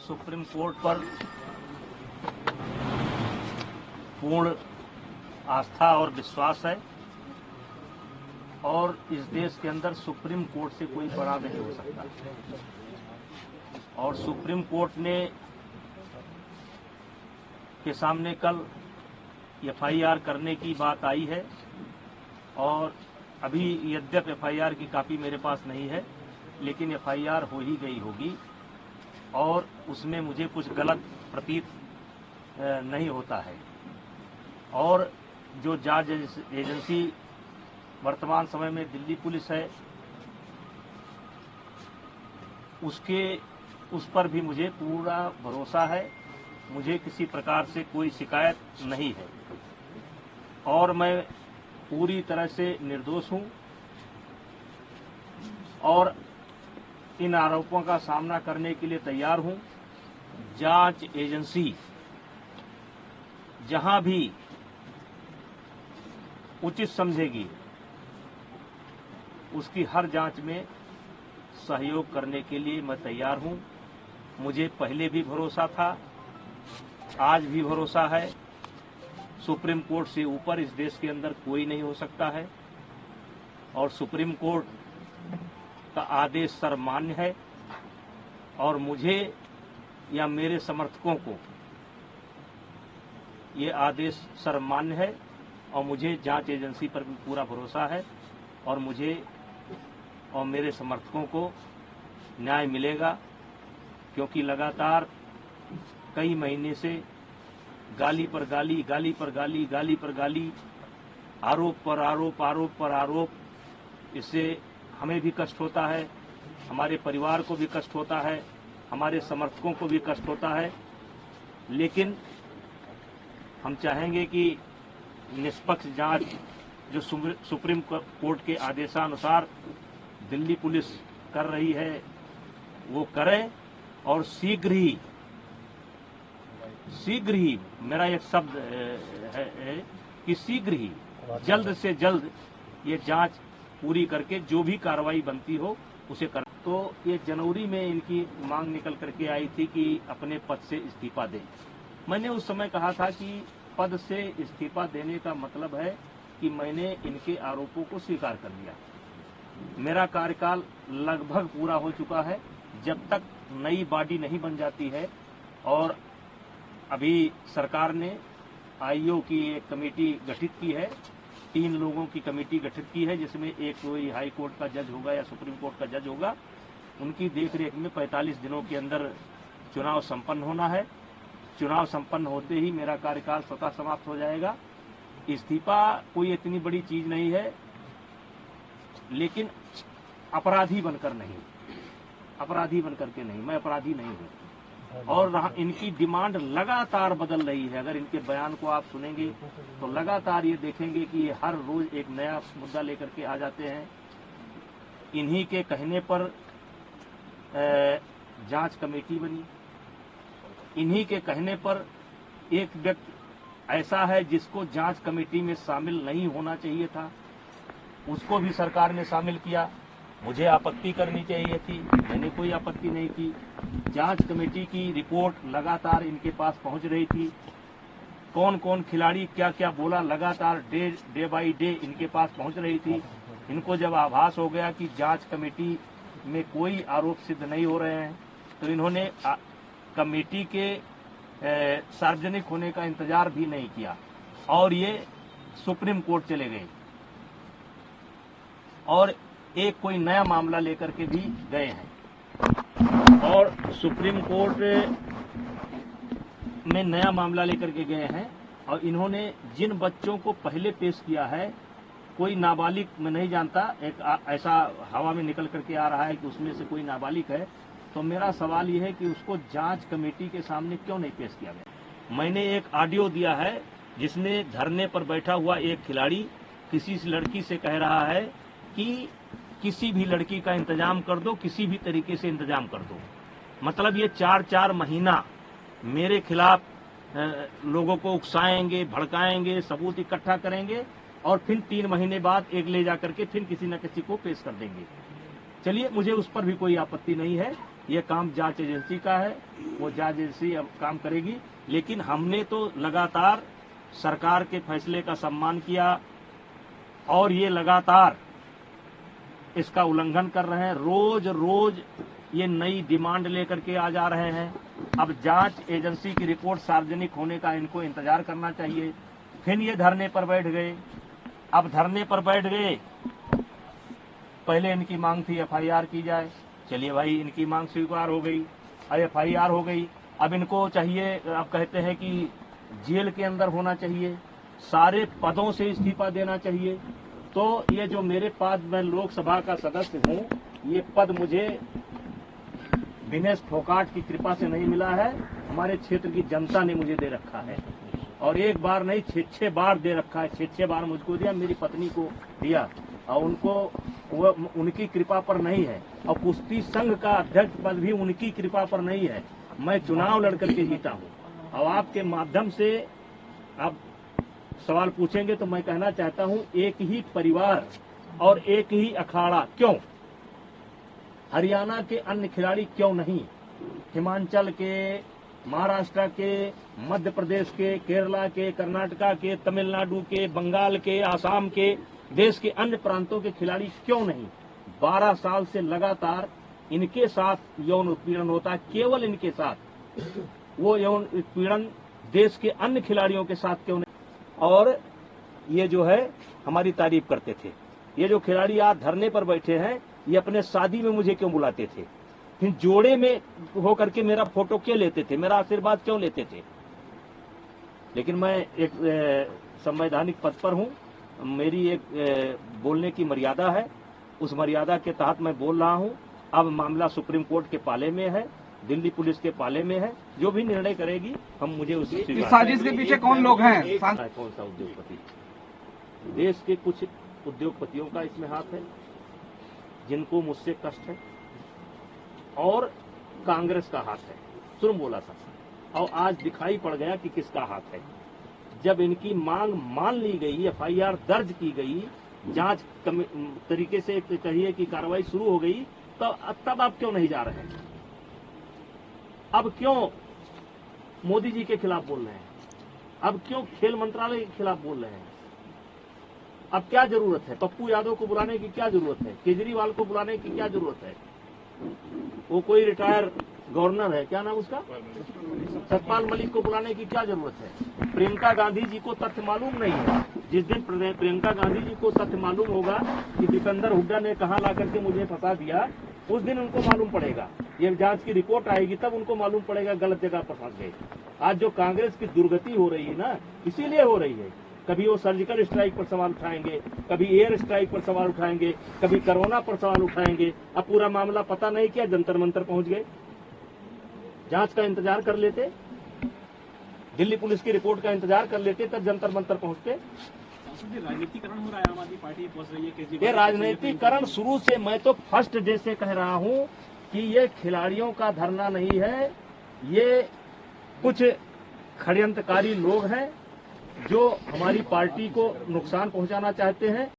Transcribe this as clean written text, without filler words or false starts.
Supreme court पर पूर्ण आस्था और विश्वास है और इस देश के अंदर सुप्रीम कोर्ट से कोई बड़ा नहीं हो सकता। और सुप्रीम कोर्ट ने के सामने कल एफआईआर करने की बात आई है और अभी यद्यप एफआईआर की कॉपी मेरे पास नहीं है, लेकिन एफआईआर हो ही गई होगी और उसमें मुझे कुछ गलत प्रतीत नहीं होता है। और जो जांच एजेंसी वर्तमान समय में दिल्ली पुलिस है, उस पर भी मुझे पूरा भरोसा है। मुझे किसी प्रकार से कोई शिकायत नहीं है और मैं पूरी तरह से निर्दोष हूं और इन आरोपों का सामना करने के लिए तैयार हूं। जांच एजेंसी जहां भी उचित समझेगी उसकी हर जांच में सहयोग करने के लिए मैं तैयार हूं। मुझे पहले भी भरोसा था, आज भी भरोसा है। सुप्रीम कोर्ट से ऊपर इस देश के अंदर कोई नहीं हो सकता है और सुप्रीम कोर्ट का आदेश सर्वमान्य है और मुझे या मेरे समर्थकों को ये आदेश सर्वमान्य है और मुझे जांच एजेंसी पर भी पूरा भरोसा है और मुझे और मेरे समर्थकों को न्याय मिलेगा, क्योंकि लगातार कई महीने से गाली पर गाली, गाली पर गाली, गाली पर गाली, आरोप पर आरोप, आरोप पर आरोप, इससे हमें भी कष्ट होता है, हमारे परिवार को भी कष्ट होता है, हमारे समर्थकों को भी कष्ट होता है। लेकिन हम चाहेंगे कि निष्पक्ष जांच जो सुप्रीम कोर्ट के आदेशानुसार दिल्ली पुलिस कर रही है वो करें और शीघ्र ही मेरा एक शब्द है कि शीघ्र ही जल्द से जल्द ये जांच पूरी करके जो भी कार्रवाई बनती हो उसे कर। तो ये जनवरी में इनकी मांग निकल करके आई थी कि अपने पद से इस्तीफा दें। मैंने उस समय कहा था कि पद से इस्तीफा देने का मतलब है कि मैंने इनके आरोपों को स्वीकार कर लिया। मेरा कार्यकाल लगभग पूरा हो चुका है। जब तक नई बॉडी नहीं बन जाती है और अभी सरकार ने आईओ की एक कमेटी गठित की है, 3 लोगों की कमेटी गठित की है, जिसमें एक कोई हाई कोर्ट का जज होगा या सुप्रीम कोर्ट का जज होगा। उनकी देखरेख में 45 दिनों के अंदर चुनाव संपन्न होना है। चुनाव संपन्न होते ही मेरा कार्यकाल स्वतः समाप्त हो जाएगा। इस्तीफा कोई इतनी बड़ी चीज नहीं है, लेकिन अपराधी बनकर नहीं, अपराधी बनकर के नहीं, मैं अपराधी नहीं हूँ। और इनकी डिमांड लगातार बदल रही है। अगर इनके बयान को आप सुनेंगे तो लगातार ये देखेंगे कि ये हर रोज एक नया मुद्दा लेकर के आ जाते हैं। इन्हीं के कहने पर जांच कमेटी बनी, इन्हीं के कहने पर एक व्यक्ति ऐसा है जिसको जांच कमेटी में शामिल नहीं होना चाहिए था, उसको भी सरकार ने शामिल किया। मुझे आपत्ति करनी चाहिए थी, मैंने कोई आपत्ति नहीं की। जांच कमेटी की रिपोर्ट लगातार इनके पास पहुंच रही थी। कौन कौन खिलाड़ी क्या क्या बोला, लगातार डे बाई डे इनके पास पहुंच रही थी। इनको जब आभास हो गया कि जांच कमेटी में कोई आरोप सिद्ध नहीं हो रहे हैं, तो इन्होंने कमेटी के सार्वजनिक होने का इंतजार भी नहीं किया और ये सुप्रीम कोर्ट चले गए और एक कोई नया मामला लेकर के भी गए हैं और सुप्रीम कोर्ट में नया मामला लेकर के गए हैं। और इन्होंने जिन बच्चों को पहले पेश किया है, कोई नाबालिग मैं नहीं जानता, एक ऐसा हवा में निकल करके आ रहा है कि उसमें से कोई नाबालिग है। तो मेरा सवाल यह है कि उसको जांच कमेटी के सामने क्यों नहीं पेश किया गया। मैंने एक ऑडियो दिया है जिसमें धरने पर बैठा हुआ एक खिलाड़ी किसी लड़की से कह रहा है कि किसी भी लड़की का इंतजाम कर दो, किसी भी तरीके से इंतजाम कर दो। मतलब ये 4-4 महीना मेरे खिलाफ लोगों को उकसाएंगे, भड़काएंगे, सबूत इकट्ठा करेंगे और फिर 3 महीने बाद एक ले जाकर के फिर किसी न किसी को पेश कर देंगे। चलिए, मुझे उस पर भी कोई आपत्ति नहीं है, ये काम जांच एजेंसी का है, वो जांच एजेंसी अब काम करेगी। लेकिन हमने तो लगातार सरकार के फैसले का सम्मान किया और ये लगातार इसका उल्लंघन कर रहे हैं। रोज रोज ये नई डिमांड लेकर के आ जा रहे हैं। अब जांच एजेंसी की रिपोर्ट सार्वजनिक होने का इनको इंतजार करना चाहिए। फिर ये धरने पर बैठ गए। अब धरने पर बैठ गए, पहले इनकी मांग थी एफआईआर की जाए। चलिए भाई, इनकी मांग स्वीकार हो गई, अब एफआईआर हो गई। अब इनको चाहिए, अब कहते हैं कि जेल के अंदर होना चाहिए, सारे पदों से इस्तीफा देना चाहिए। तो ये जो मेरे पास, मैं लोकसभा का सदस्य हूँ, ये पद मुझे दिनेश फोगाट की कृपा से नहीं मिला है, हमारे क्षेत्र की जनता ने मुझे दे रखा है। और एक बार नहीं, 6 बार दे रखा है। 6 बार मुझको दिया, मेरी पत्नी को दिया, और उनको वो उनकी कृपा पर नहीं है। और कुश्ती संघ का अध्यक्ष पद भी उनकी कृपा पर नहीं है। मैं चुनाव लड़कर के जीता हूँ। अब आपके माध्यम से आप सवाल पूछेंगे तो मैं कहना चाहता हूँ, एक ही परिवार और एक ही अखाड़ा क्यों? हरियाणा के अन्य खिलाड़ी क्यों नहीं? हिमाचल के, महाराष्ट्र के, मध्य प्रदेश के, केरला के, कर्नाटका के, तमिलनाडु के, बंगाल के, आसाम के, देश के अन्य प्रांतों के खिलाड़ी क्यों नहीं? 12 साल से लगातार इनके साथ यौन उत्पीड़न होता है, केवल इनके साथ। वो यौन उत्पीड़न देश के अन्य खिलाड़ियों के साथ क्यों नहीं? और ये जो है हमारी तारीफ करते थे। ये जो खिलाड़ी आज धरने पर बैठे हैं, ये अपने शादी में मुझे क्यों बुलाते थे? फिर जोड़े में होकर के मेरा फोटो क्यों लेते थे? मेरा आशीर्वाद क्यों लेते थे? लेकिन मैं एक संवैधानिक पद पर हूँ, मेरी एक बोलने की मर्यादा है, उस मर्यादा के तहत मैं बोल रहा हूँ। अब मामला सुप्रीम कोर्ट के पाले में है, दिल्ली पुलिस के पाले में है। जो भी निर्णय करेगी हम मुझे उसी इस साजिश के पीछे कौन लोग हैं? कौन सा उद्योगपति? देश के कुछ उद्योगपतियों का इसमें हाथ है, जिनको मुझसे कष्ट है, और कांग्रेस का हाथ है। सुन बोला था, और आज दिखाई पड़ गया कि किसका हाथ है। जब इनकी मांग मान ली गई, एफआईआर दर्ज की गई, जांच तरीके से कहिए कि कार्रवाई शुरू हो गई, तो तब आप क्यों नहीं जा रहे हैं? अब क्यों मोदी जी के खिलाफ बोल रहे हैं? अब क्यों खेल मंत्रालय के खिलाफ बोल रहे हैं? अब क्या जरूरत है? पप्पू यादव को बुलाने की क्या जरूरत है? केजरीवाल को बुलाने की क्या जरूरत है? वो कोई रिटायर गवर्नर है, क्या नाम उसका, सतपाल मलिक को बुलाने की क्या जरूरत है? प्रियंका गांधी जी को तथ्य मालूम नहीं है। जिस दिन प्रियंका गांधी जी को तथ्य मालूम होगा कि दीपेंद्र हुड्डा ने कहां ला करके मुझे फंसा दिया, उस दिन उनको मालूम पड़ेगा। ये जांच की रिपोर्ट आएगी, तब उनको मालूम पड़ेगा गलत जगह पर फंस गए। आज जो कांग्रेस की दुर्गति हो रही है ना, इसीलिए हो रही है। कभी वो सर्जिकल स्ट्राइक पर सवाल उठाएंगे, कभी एयर स्ट्राइक पर सवाल उठाएंगे, कभी कोरोना पर सवाल उठाएंगे। अब पूरा मामला पता नहीं क्या, जंतर मंतर पहुंच गए। जांच का इंतजार कर लेते, दिल्ली पुलिस की रिपोर्ट का इंतजार कर लेते, तब जंतर मंतर पहुंचते। राजनीतिकरण हो रहा है, आम आदमी पार्टी पहुंच रही है। ये राजनीतिकरण शुरू से, मैं तो फर्स्ट डे से कह रहा हूं कि ये खिलाड़ियों का धरना नहीं है, ये कुछ षड्यंत्रकारी लोग हैं जो हमारी पार्टी को नुकसान पहुंचाना चाहते हैं।